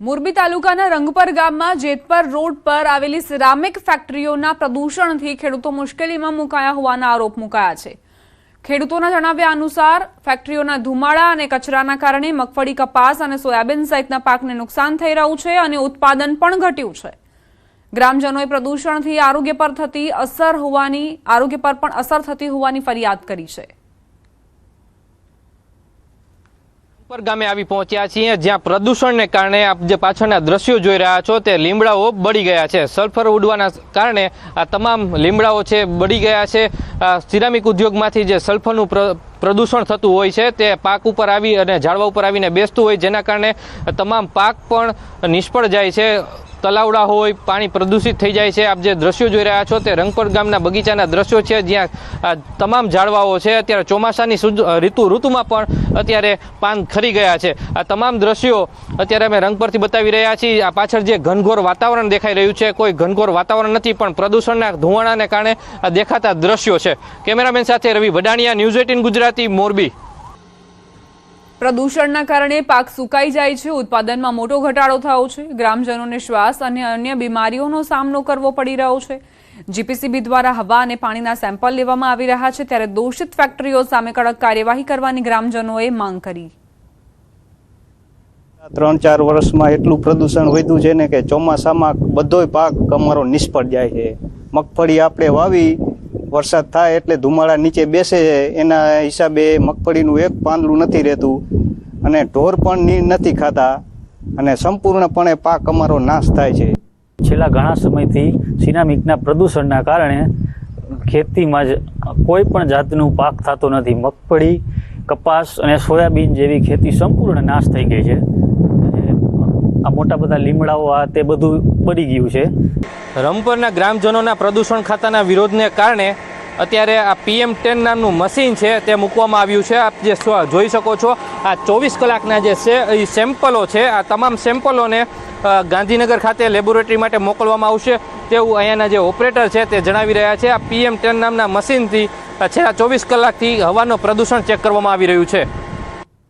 મોરબી તાલુકાના રંગપર ગામમાં જેતપર રોડ પર આવેલી સિરામિક ફેક્ટરીઓના પ્રદૂષણથી ખેડૂતો મુશ્કેલીમાં મુકાયા હોવાના આરોપ મુકાયા છે। ખેડૂતોના જણાવ્યા અનુસાર ફેક્ટરીઓના ધુમાડા અને કચરાના કારણે મગફળી, કપાસ અને સોયાબીન સહિતના પાકને નુકસાન થઈ રહ્યું છે અને ઉત્પાદન પણ ઘટ્યું છે। ગ્રામજનોએ પ્રદૂષણથી આરોગ્ય પર પણ અસર થતી હોવાની ફરિયાદ કરી છે। ગામે આવી પહોંચ્યા છીએ, જ્યાં પ્રદૂષણને કારણે આપ જે પાછળના દ્રશ્યો જોઈ રહ્યા છો તે લીમડાઓ બળી ગયા છે। સલ્ફર ઉડવાના કારણે આ તમામ લીમડાઓ છે બળી ગયા છે। સિરામિક ઉદ્યોગમાંથી જે સલ્ફરનું પ્રદૂષણ થતું હોય છે તે પાક ઉપર આવી અને ઝાડવા ઉપર આવીને બેસતું હોય, જેના કારણે તમામ પાક પણ નિષ્ફળ જાય છે। તલાવડા હોય, પાણી પ્રદૂષિત થઈ જાય છે। આપ જે દ્રશ્યો જોઈ રહ્યા છો તે રંગપર ગામના બગીચાના દ્રશ્યો છે, જ્યાં તમામ ઝાડવાઓ છે અત્યારે ચોમાસાની ઋતુમાં પણ અત્યારે પાન ખરી ગયા છે। આ તમામ દ્રશ્યો અત્યારે અમે રંગપરથી બતાવી રહ્યા છીએ। આ પાછળ જે ઘનઘોર વાતાવરણ દેખાઈ રહ્યું છે, કોઈ ઘનઘોર વાતાવરણ નથી, પણ પ્રદૂષણના ધુમાડાને કારણે આ દેખાતા દ્રશ્યો છે। કેમેરામેન સાથે રવિ વડાણિયા, ન્યૂઝ 18 ગુજરાતી, મોરબી। પ્રદૂષણના કારણે પાક સુકાઈ જાય છે, ઉત્પાદનમાં મોટો ઘટાડો થયો છે। ગ્રામજનોને શ્વાસ અને અન્ય બીમારીઓનો સામનો કરવો પડી રહ્યો છે। જીપીસીબી દ્વારા હવા અને પાણીના સેમ્પલ લેવામાં આવી રહ્યા છે, ત્યારે દોષિત ફેક્ટરીઓ સામે કડક કાર્યવાહી કરવાની ગ્રામજનોએ માંગ કરી। 3-4 વર્ષમાં એટલું પ્રદૂષણ વધ્યું છે ને કે ચોમાસામાં બધોય પાક અમારો નિષ્ફળ જાય છે। મગફળી આપણે વાવી, વરસાદ થાય એટલે ધુમાડા નીચે બેસે છે, એના હિસાબે મગફળીનું એક પાંદડું નથી રહેતું અને ઢોર પણ નથી ખાતા અને સંપૂર્ણપણે પાક અમારો નાશ થાય છે। છેલ્લા ઘણા સમયથી સિરામિકના પ્રદૂષણના કારણે ખેતીમાં જ કોઈ પણ જાતનું પાક થતો નથી। મગફળી, કપાસ અને સોયાબીન જેવી ખેતી સંપૂર્ણ નાશ થઈ ગઈ છે। આ મોટા બધા લીમડાઓ આ તે બધું બળી ગયું છે। રંગપરના ગ્રામજનોના પ્રદૂષણ ખાતાના વિરોધને કારણે અત્યારે આ PM10 નામનું મશીન છે તે મૂકવામાં આવ્યું છે। આપ જે જોઈ શકો છો, આ 24 કલાકના જે છે એ સેમ્પલો છે, આ તમામ સેમ્પલોને ગાંધીનગર ખાતે લેબોરેટરી માટે મોકલવામાં આવશે તેવું અહીંયાના જે ઓપરેટર છે તે જણાવી રહ્યા છે। આ PM10 નામના મશીનથી છેલ્લા 24 કલાકથી હવાનું પ્રદૂષણ ચેક કરવામાં આવી રહ્યું છે।